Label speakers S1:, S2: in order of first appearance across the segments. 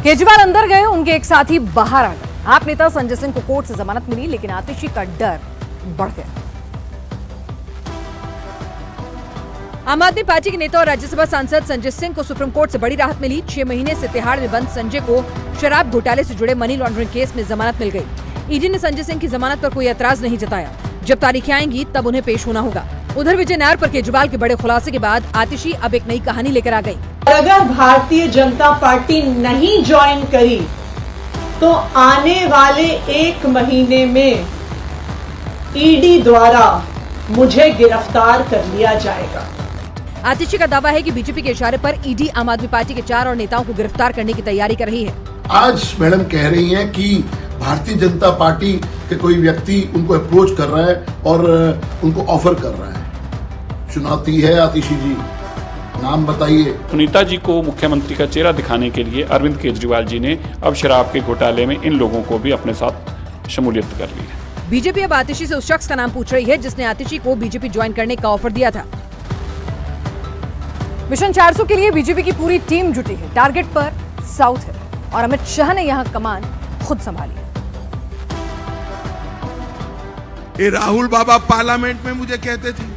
S1: केजरीवाल अंदर गए, उनके एक साथी बाहर आ गए। आप नेता संजय सिंह को कोर्ट से जमानत मिली, लेकिन आतिशी का डर बढ़ गया। आम आदमी पार्टी के नेता और राज्यसभा सांसद संजय सिंह को सुप्रीम कोर्ट से बड़ी राहत मिली। 6 महीने से तिहाड़ में बंद संजय को शराब घोटाले से जुड़े मनी लॉन्ड्रिंग केस में जमानत मिल गई। ईडी ने संजय सिंह की जमानत पर कोई एतराज नहीं जताया। जब तारीखें आएंगी तब उन्हें पेश होना होगा। उधर विजय नायर पर केजरीवाल के बड़े खुलासे के बाद आतिशी अब एक नई कहानी लेकर आ गई।
S2: अगर भारतीय जनता पार्टी नहीं ज्वाइन करी तो आने वाले 1 महीने में ईडी द्वारा मुझे गिरफ्तार कर लिया जाएगा।
S1: आतिशी का दावा है कि बीजेपी के इशारे पर ईडी आम आदमी पार्टी के 4 और नेताओं को गिरफ्तार करने की तैयारी कर रही है।
S3: आज मैडम कह रही हैं कि भारतीय जनता पार्टी के कोई व्यक्ति उनको अप्रोच कर रहा है और उनको ऑफर कर रहा है। चुनौती है आतिशी जी, नाम बताइए।
S4: सुनीता जी को मुख्यमंत्री का चेहरा दिखाने के लिए अरविंद केजरीवाल जी ने अब शराब के घोटाले में इन लोगों को भी अपने साथ शमूलियत कर ली है।
S1: बीजेपी अब आतिशी से उस शख्स का नाम पूछ रही है जिसने आतिशी को बीजेपी ज्वाइन करने का ऑफर दिया था। मिशन 400 के लिए बीजेपी की पूरी टीम जुटी है। टारगेट पर साउथ है और अमित शाह ने यहां कमान खुद संभाली है।
S5: ये राहुल बाबा पार्लियामेंट में मुझे कहते थे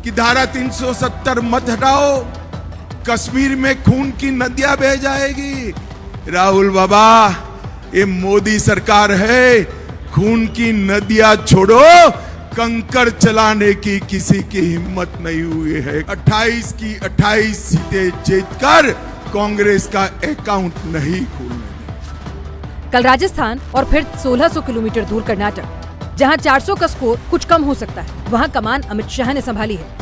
S5: कि धारा 370 मत हटाओ, कश्मीर में खून की नदियां बह जाएगी। राहुल बाबा, ये मोदी सरकार है, खून की नदियां छोड़ो, कंकड़ चलाने की किसी की हिम्मत नहीं हुई है। 28 की 28 सीटें जीतकर कांग्रेस का अकाउंट नहीं खोलने दें।
S1: कल राजस्थान और फिर 1600 किलोमीटर दूर कर्नाटक, जहां 400 का स्कोर कुछ कम हो सकता है, वहां कमान अमित शाह ने संभाली है।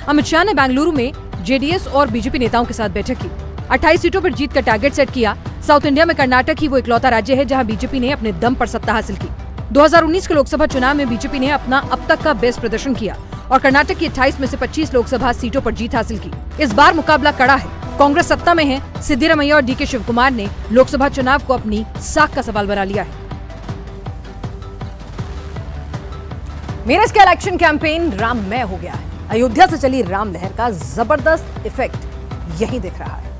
S1: अमित शाह ने बेंगलुरु में जेडीएस और बीजेपी नेताओं के साथ बैठक की। 28 सीटों पर जीत का टारगेट सेट किया। साउथ इंडिया में कर्नाटक ही वो इकलौता राज्य है जहां बीजेपी ने अपने दम पर सत्ता हासिल की। 2019 के लोकसभा चुनाव में बीजेपी ने अपना अब तक का बेस्ट प्रदर्शन किया और कर्नाटक की 28 में से 25 लोकसभा सीटों पर जीत हासिल की। इस बार मुकाबला कड़ा है। कांग्रेस सत्ता में है। सिद्धिरमैया और डीके शिवकुमार ने लोकसभा चुनाव को अपनी साख का सवाल बना लिया है। मेरठ का इलेक्शन कैंपेन राममय हो गया है। अयोध्या से चली राम लहर का जबरदस्त इफेक्ट यहीं दिख रहा है।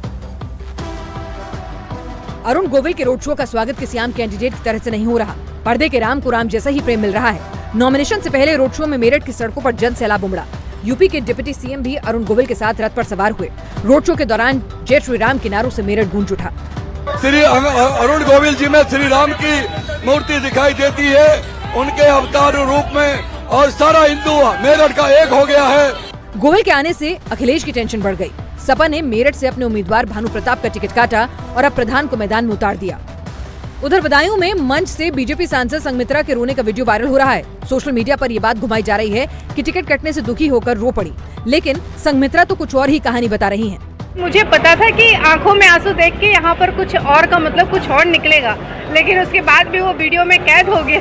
S1: अरुण गोविल के रोड शो का स्वागत किसी आम कैंडिडेट की तरह से नहीं हो रहा। पर्दे के राम को राम जैसा ही प्रेम मिल रहा है। नॉमिनेशन से पहले रोड शो में मेरठ की सड़कों पर जन सैलाब उमड़ा। यूपी के डिप्टी सीएम भी अरुण गोविल के साथ रथ पर सवार हुए। रोड शो के दौरान जय श्री राम के नारों से मेरठ गूंज उठा।
S6: श्री अरुण गोविल जी में श्री राम की मूर्ति दिखाई देती है, उनके अवतार रूप में, और सारा हिंदू मेरठ का एक हो गया है।
S1: गोविल के आने से अखिलेश की टेंशन बढ़ गई। सपा ने मेरठ से अपने उम्मीदवार भानु प्रताप का टिकट काटा और अब प्रधान को मैदान में उतार दिया। उधर बदायूं में मंच से बीजेपी सांसद संघमित्रा के रोने का वीडियो वायरल हो रहा है। सोशल मीडिया पर ये बात घुमाई जा रही है कि टिकट कटने से दुखी होकर रो पड़ी, लेकिन संघमित्रा तो कुछ और ही कहानी बता रही हैं।
S7: मुझे पता था कि आंखों में आंसू देख के यहाँ पर कुछ और का मतलब कुछ और निकलेगा, लेकिन उसके बाद भी वो वीडियो में कैद हो गया।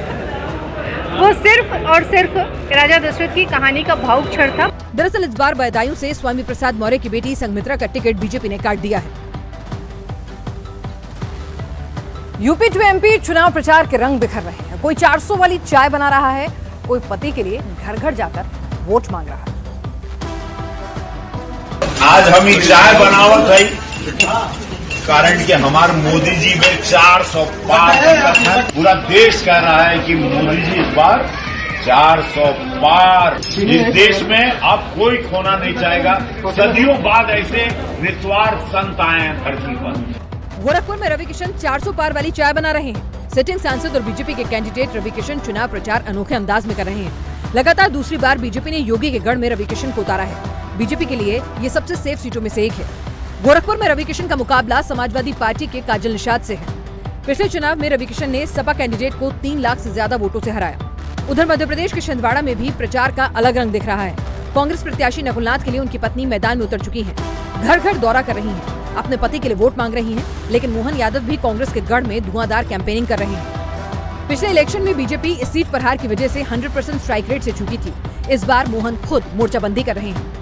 S7: वो सिर्फ और सिर्फ राजा दशरथ की कहानी का भावुक क्षण था।
S1: दरअसल इस बार बदायूं से स्वामी प्रसाद मौर्य की बेटी संघमित्रा का टिकट बीजेपी ने काट दिया है। यूपी टू एमपी चुनाव प्रचार के रंग बिखर रहे हैं। कोई 400 वाली चाय बना रहा है, कोई पति के लिए घर घर जाकर वोट मांग रहा है।
S8: आज हम चाय बनावत है कारण कि हमारे मोदी जी में 400 पार, पूरा देश कह रहा है कि मोदी जी इस बार 400 पार। इस देश में अब कोई खोना नहीं चाहेगा। सदियों बाद ऐसे निस्वार्थ संत आए हैं धरती पर।
S1: गोरखपुर में रवि किशन 400 पार वाली चाय बना रहे हैं। सिटिंग सांसद और बीजेपी के कैंडिडेट रवि किशन चुनाव प्रचार अनोखे अंदाज में कर रहे हैं। लगातार दूसरी बार बीजेपी ने योगी के गढ़ में रवि किशन को उतारा है। बीजेपी के लिए ये सबसे सेफ सीटों में से एक है। गोरखपुर में रवि किशन का मुकाबला समाजवादी पार्टी के काजल निषाद से है। पिछले चुनाव में रवि किशन ने सपा कैंडिडेट को 3 लाख से ज्यादा वोटों से हराया। उधर मध्य प्रदेश के छिंदवाड़ा में भी प्रचार का अलग रंग दिख रहा है। कांग्रेस प्रत्याशी नकुलनाथ के लिए उनकी पत्नी मैदान में उतर चुकी है। घर घर दौरा कर रही है, अपने पति के लिए वोट मांग रही हैं, लेकिन मोहन यादव भी कांग्रेस के गढ़ में धुआंधार कैंपेनिंग कर रहे हैं। पिछले इलेक्शन में बीजेपी इस सीट पर हार की वजह से 100% स्ट्राइक रेट से चूकी थी। इस बार मोहन खुद मोर्चाबंदी कर रहे हैं।